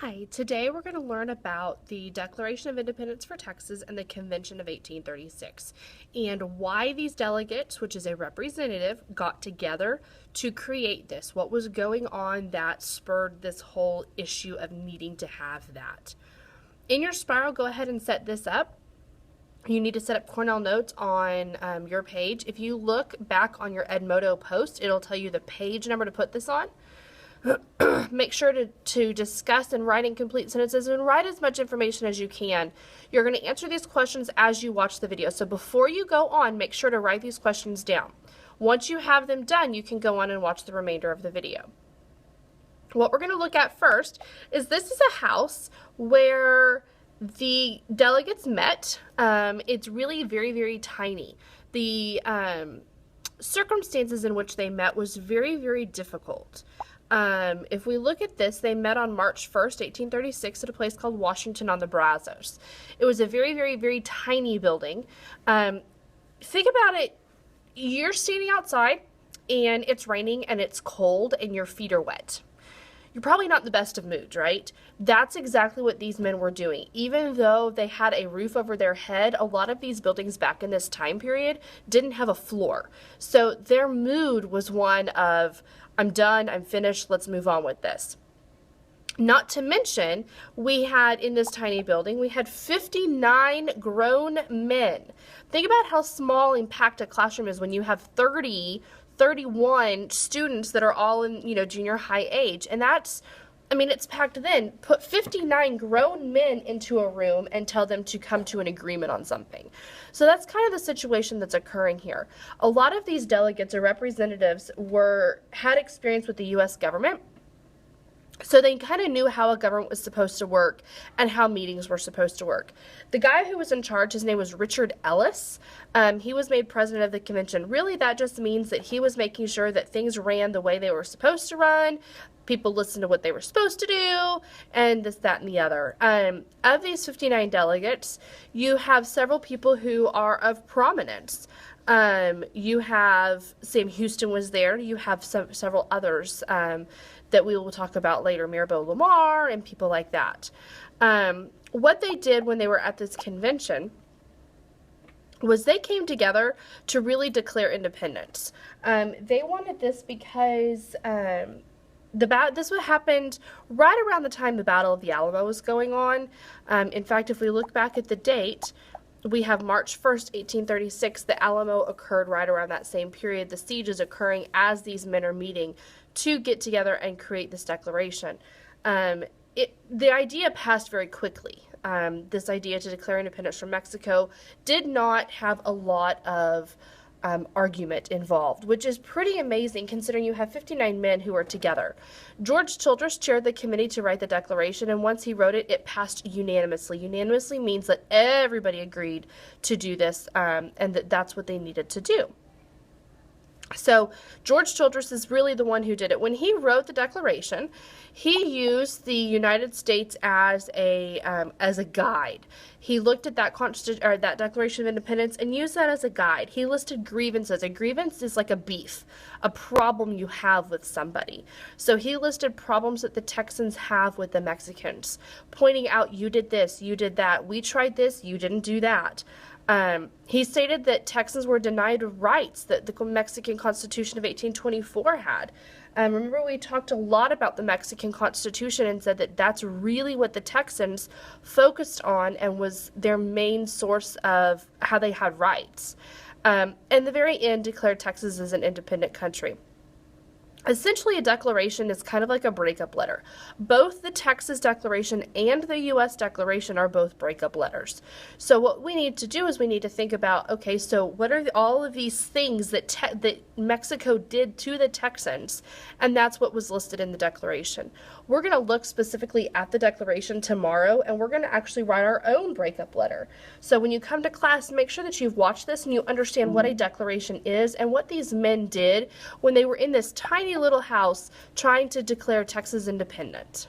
Hi, today we're going to learn about the Declaration of Independence for Texas and the Convention of 1836 and why these delegates, which is a representative, got together to create this. What was going on that spurred this whole issue of needing to have that. In your spiral, go ahead and set this up. You need to set up Cornell Notes on your page. If you look back on your Edmodo post, it'll tell you the page number to put this on. Make sure to discuss and write in complete sentences and write as much information as you can. You're going to answer these questions as you watch the video. So before you go on, make sure to write these questions down. Once you have them done, you can go on and watch the remainder of the video. What we're going to look at first is this is a house where the delegates met. It's really very, very tiny. The circumstances in which they met was very, very difficult. If we look at this, they met on March 1st, 1836 at a place called Washington on the Brazos. It was a very, very, very tiny building. Think about it. You're standing outside and it's raining and it's cold and your feet are wet. You're probably not in the best of moods, right? That's exactly what these men were doing. Even though they had a roof over their head, a lot of these buildings back in this time period didn't have a floor. So their mood was one of, I'm done, I'm finished, let's move on with this. Not to mention, we had in this tiny building, we had 59 grown men. Think about how small and packed a classroom is when you have 31 students that are all in, junior high age. And that's, it's packed then. Put 59 grown men into a room and tell them to come to an agreement on something. So that's kind of the situation that's occurring here. A lot of these delegates or representatives had experience with the U.S. government. So they kind of knew how a government was supposed to work and how meetings were supposed to work. The guy who was in charge, his name was Richard Ellis. He was made president of the convention. Really, that just means that he was making sure that things ran the way they were supposed to run, people listened to what they were supposed to do, and this, that, and the other. Of these 59 delegates, you have several people who are of prominence. You have Sam Houston was there. You have several others that we will talk about later, Mirabeau Lamar and people like that. What they did when they were at this convention was they came together to really declare independence. They wanted this because this happened right around the time the Battle of the Alamo was going on. In fact, if we look back at the date, we have March 1st, 1836. The Alamo occurred right around that same period. The siege is occurring as these men are meeting to get together and create this declaration. The idea passed very quickly. This idea to declare independence from Mexico did not have a lot of argument involved, which is pretty amazing considering you have 59 men who are together. George Childress chaired the committee to write the declaration, and once he wrote it, it passed unanimously. Unanimously means that everybody agreed to do this, and that's what they needed to do. So George Childress is really the one who did it. When he wrote the Declaration, he used the United States as a guide. He looked at that Declaration of Independence and used that as a guide. He listed grievances. A grievance is like a beef, a problem you have with somebody. So he listed problems that the Texans have with the Mexicans, pointing out, you did this, you did that, we tried this, you didn't do that. He stated that Texans were denied rights that the Mexican Constitution of 1824 had. Remember, we talked a lot about the Mexican Constitution and said that that's really what the Texans focused on and was their main source of how they had rights. And the very end declared Texas as an independent country. Essentially, a declaration is kind of like a breakup letter. Both the Texas Declaration and the U.S. Declaration are both breakup letters. So what we need to do is we need to think about, okay, so what are all of these things that Mexico did to the Texans? And that's what was listed in the Declaration. We're going to look specifically at the Declaration tomorrow, and we're going to actually write our own breakup letter. So when you come to class, make sure that you've watched this and you understand what a declaration is and what these men did when they were in this tiny little house trying to declare Texas independent.